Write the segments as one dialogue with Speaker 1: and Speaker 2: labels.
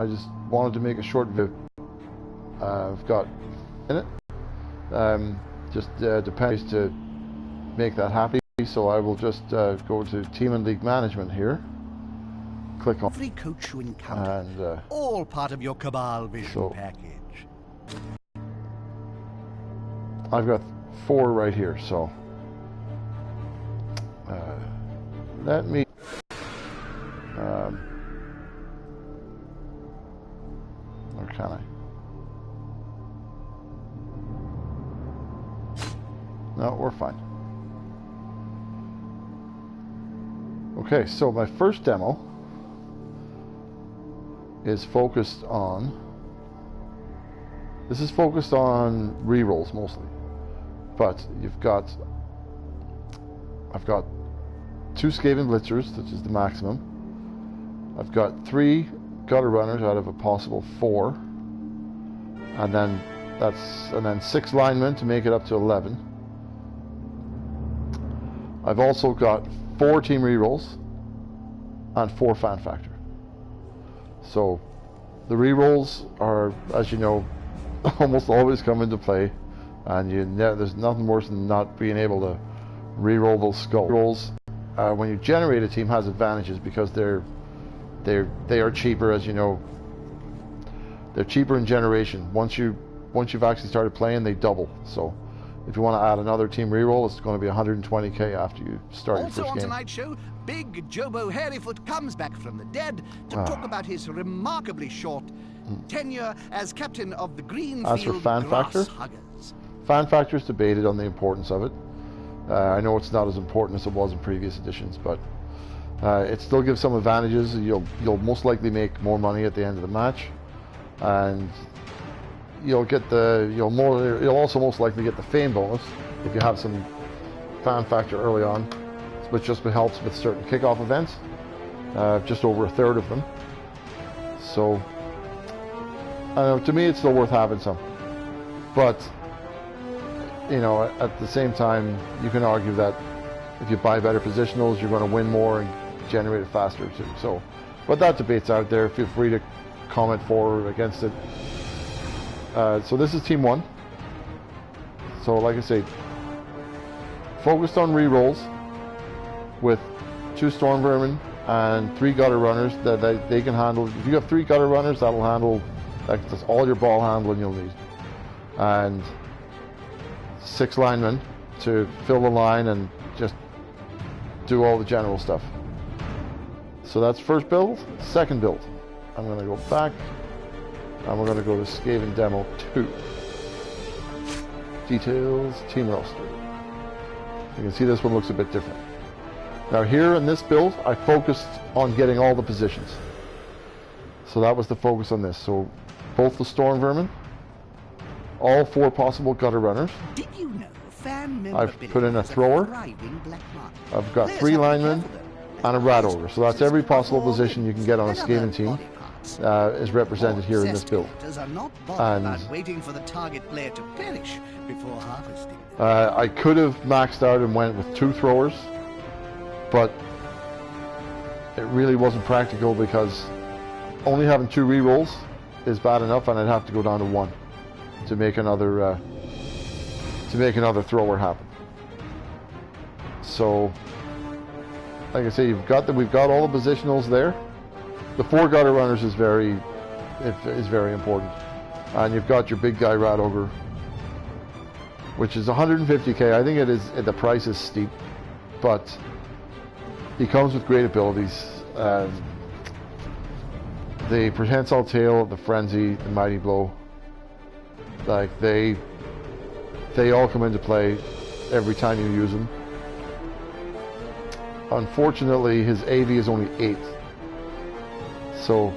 Speaker 1: I just wanted to make a short video. I've got in it. Just depends to make that happy. So I will just go to Team and League Management here. Click on
Speaker 2: every coach you encounter,
Speaker 1: and
Speaker 2: all part of your Cabal Vision package.
Speaker 1: I've got 4 right here, so let me or can I? No, we're fine. Okay, so my first demo is focused on, this is focused on rerolls mostly, but I've got 2 Skaven Blitzers, which is the maximum. I've got 3 Gutter Runners out of a possible 4, and then 6 linemen to make it up to 11. I've also got 4 team rerolls and 4 fan factor. So the rerolls are, as you know, almost always come into play, and there's nothing worse than not being able to reroll those skull rolls. When you generate a team, has advantages because they are cheaper, as you know. They're cheaper in generation. Once you've actually started playing, they double. So if you want to add another team reroll, it's going to be 120k after you start your first game.
Speaker 2: Also on tonight's show, Big Jobo Hairyfoot comes back from the dead to talk about his remarkably short tenure as captain of the Greenfield
Speaker 1: As for fan factor, fan factor is debated on the importance of it. I know it's not as important as it was in previous editions, but it still gives some advantages. You'll most likely make more money at the end of the match, and you'll also most likely get the fame bonus if you have some fan factor early on, which just helps with certain kickoff events, just over 1/3 of them. So to me, it's still worth having some, but at the same time, you can argue that if you buy better positionals, you're going to win more and generate it faster too. So, but that debate's out there. Feel free to comment for or against it. So this is Team 1. So like I say, focused on rerolls with 2 Storm Vermin and 3 Gutter Runners that they can handle. If you have 3 Gutter Runners, that's all your ball handling you'll need. And 6 linemen to fill the line and just do all the general stuff. So that's first build. Second build, I'm going to go back and we're going to go to Skaven Demo 2. Details, team roster. You can see this one looks a bit different. Now here in this build, I focused on getting all the positions. So that was the focus on this. So both the Storm Vermin, all 4 possible Gutter Runners.
Speaker 2: Did you know
Speaker 1: I've put in a thrower. I've got 3 linemen and a Rat Ogre. So that's every possible position you can get on a Skaven team is represented here in this build. And
Speaker 2: waiting for the target player to perish before harvesting.
Speaker 1: I could have maxed out and went with 2 throwers, but it really wasn't practical because only having 2 rerolls is bad enough, and I'd have to go down to 1 to make another thrower happen. So, like I say, we've got all the positionals there. The 4 Gutter Runners is very important, and you've got your big guy Rat Ogre, which is 150k. I think it is. The price is steep, but he comes with great abilities. The Prehensile Tail, the Frenzy, the Mighty Blow, like they all come into play every time you use them. Unfortunately, his AV is only 8, so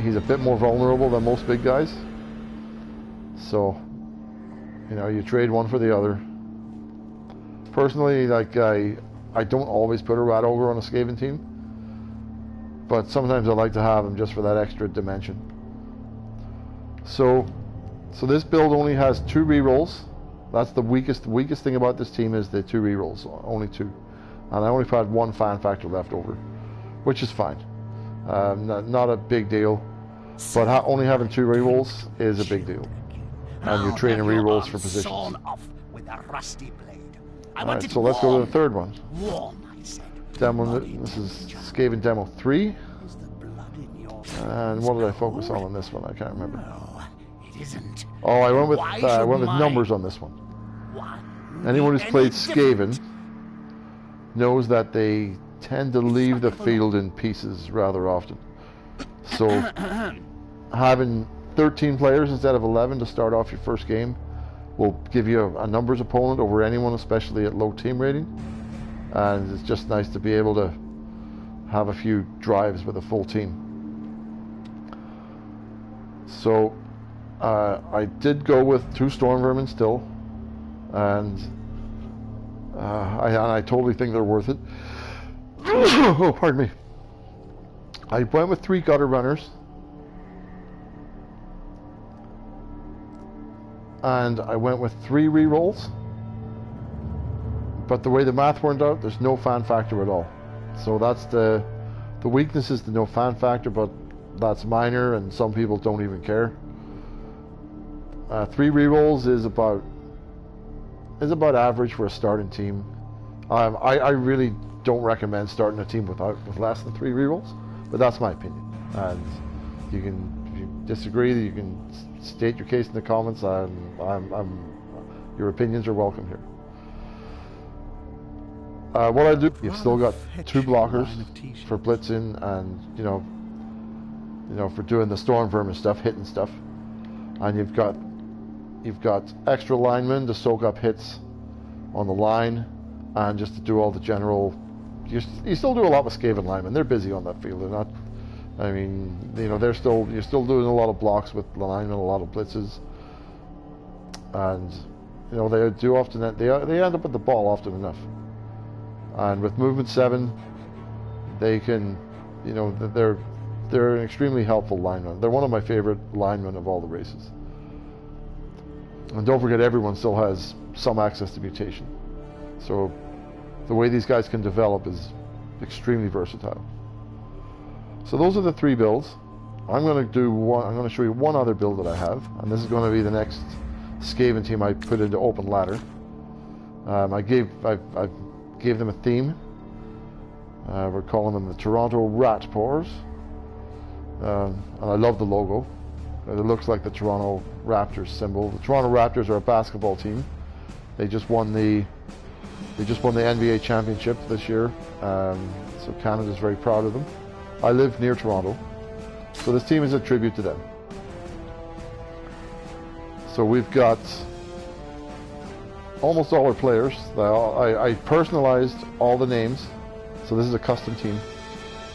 Speaker 1: he's a bit more vulnerable than most big guys. So, you trade one for the other. Personally, like I don't always put a Rat Ogre on a Skaven team, but sometimes I like to have him just for that extra dimension. So this build only has 2 rerolls. That's the weakest thing about this team is the 2 rerolls, only 2. And I only had 1 fan factor left over, which is fine. Not a big deal. but only having 2 rerolls is a big deal. And you're trading rerolls for positions.
Speaker 2: Off with a rusty blade.
Speaker 1: Alright, so let's go to the third one.
Speaker 2: Warm, I said.
Speaker 1: Demo, this is Skaven Demo 3. And what did I focus on this one? I can't remember.
Speaker 2: No, it isn't.
Speaker 1: Oh, I went with numbers on this one. Anyone who's played Skaven knows that they tend to leave the field in pieces rather often. So having 13 players instead of 11 to start off your first game will give you a numbers opponent over anyone, especially at low team rating. And it's just nice to be able to have a few drives with a full team. So I did go with 2 Storm Vermin still, and I totally think they're worth it. Oh, pardon me. I went with 3 Gutter Runners, and I went with 3 rerolls. But the way the math worked out, there's no fan factor at all. So that's the weakness is the no fan factor, but that's minor, and some people don't even care. 3 rerolls is about average for a starting team. I really don't recommend starting a team with less than 3 rerolls, but that's my opinion. And if you disagree, you can state your case in the comments. Your opinions are welcome here. What I do, you've still got 2 blockers for blitzing and you know for doing the Storm Vermin stuff, hitting stuff, and you've got extra linemen to soak up hits on the line, and just to do all the general. You still do a lot with Skaven linemen. They're busy on that field. They're not. I mean, you're still doing a lot of blocks with the linemen, a lot of blitzes, and they do often that they end up with the ball often enough. And with movement 7, they can, they're an extremely helpful lineman. They're one of my favorite linemen of all the races. And don't forget, everyone still has some access to mutation. So the way these guys can develop is extremely versatile. So those are the 3 builds. I'm going to show you one other build that I have, and this is going to be the next Skaven team I put into open ladder. I gave them a theme. We're calling them the Toronto Rat Paws, and I love the logo. It looks like the Toronto Raptors symbol. The Toronto Raptors are a basketball team. They just won the NBA championship this year, so Canada's very proud of them. I live near Toronto, so this team is a tribute to them. So we've got almost all our players. I personalized all the names, so this is a custom team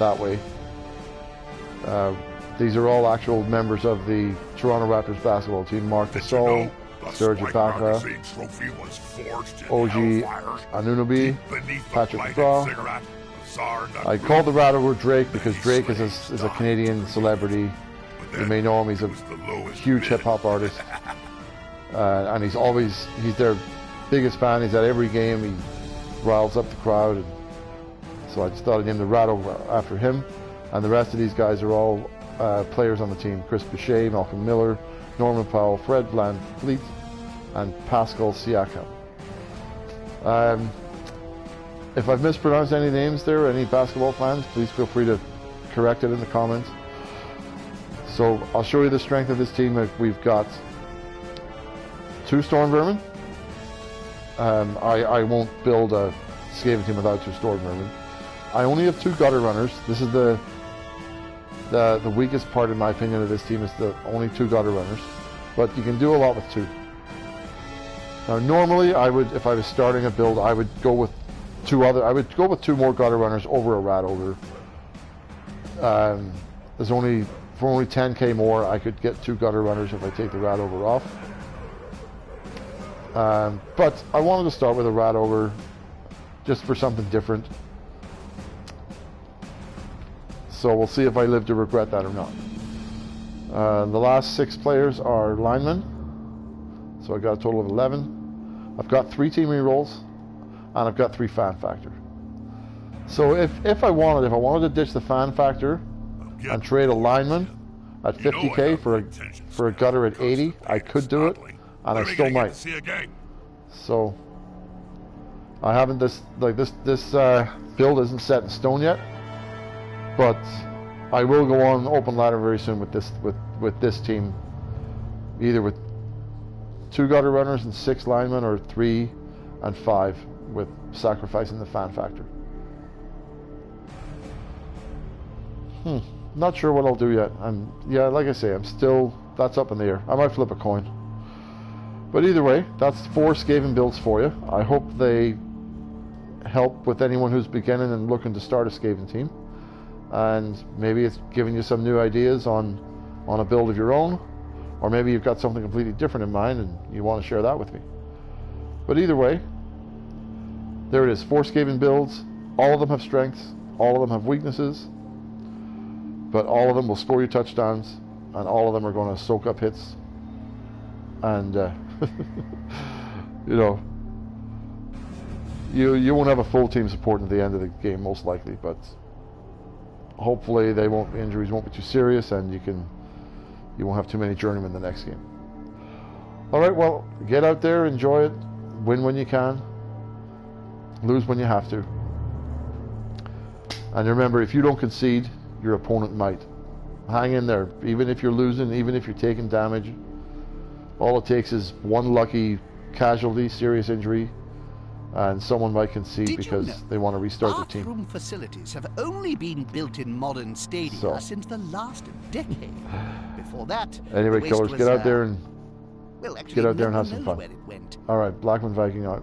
Speaker 1: that way. These are all actual members of the Toronto Raptors basketball team. Mark Gasol, Serge Ibaka, OG Anunoby, Patrick McGraw. I called the rat over Drake because Drake is a Canadian celebrity. You may know him. He's a huge hip-hop artist, and he's their biggest fan. He's at every game. He riles up the crowd, and so I just thought I'd name the rat over after him. And the rest of these guys are all players on the team: Chris Boucher, Malcolm Miller, Norman Powell, Fred VanVleet, and Pascal Siakam. If I've mispronounced any names there, any basketball fans, please feel free to correct it in the comments. So I'll show you the strength of this team. We've got 2 Storm Vermin. I won't build a Skaven team without 2 Storm Vermin. I only have 2 Gutter Runners. This is the weakest part, in my opinion, of this team, is the only 2 Gutter Runners. But you can do a lot with 2. Now, normally, if I was starting a build, I would go with 2 more Gutter Runners over a Rat Ogre. For only 10k more, I could get 2 Gutter Runners if I take the Rat Ogre off. But I wanted to start with a Rat Ogre just for something different. So we'll see if I live to regret that or not. The last 6 players are linemen. So I got a total of 11. I've got 3 team rerolls, and I've got 3 fan factor. So if I wanted to ditch the fan factor and trade a lineman, At 50k for a gutter at 80, I could do it, and I still might. So I haven't this build isn't set in stone yet, but I will go on open ladder very soon with this team, either with 2 gutter runners and 6 linemen, or 3 and 5 with sacrificing the fan factor. Not sure what I'll do yet. Yeah, like I say, that's up in the air. I might flip a coin. But either way, that's 4 Skaven builds for you. I hope they help with anyone who's beginning and looking to start a Skaven team. And maybe it's giving you some new ideas on a build of your own. Or maybe you've got something completely different in mind and you want to share that with me. But either way, there it is. 4 Skaven builds. All of them have strengths. All of them have weaknesses. But all of them will score you touchdowns, and all of them are going to soak up hits. And you know, you won't have a full team support at the end of the game, most likely. But hopefully, injuries won't be too serious, and you won't have too many journeymen the next game. All right, well, get out there, enjoy it, win when you can, lose when you have to, and remember, if you don't concede, your opponent might. Hang in there. Even if you're losing, even if you're taking damage, all it takes is one lucky casualty, serious injury, and someone might concede because they want to restart their team.
Speaker 2: Bathroom facilities have only been built in modern stadia since the last decade. Before that,
Speaker 1: anyway, killers, get out there and
Speaker 2: well, actually,
Speaker 1: get out there and have some fun.
Speaker 2: Where it went.
Speaker 1: All right, Blackman Viking out.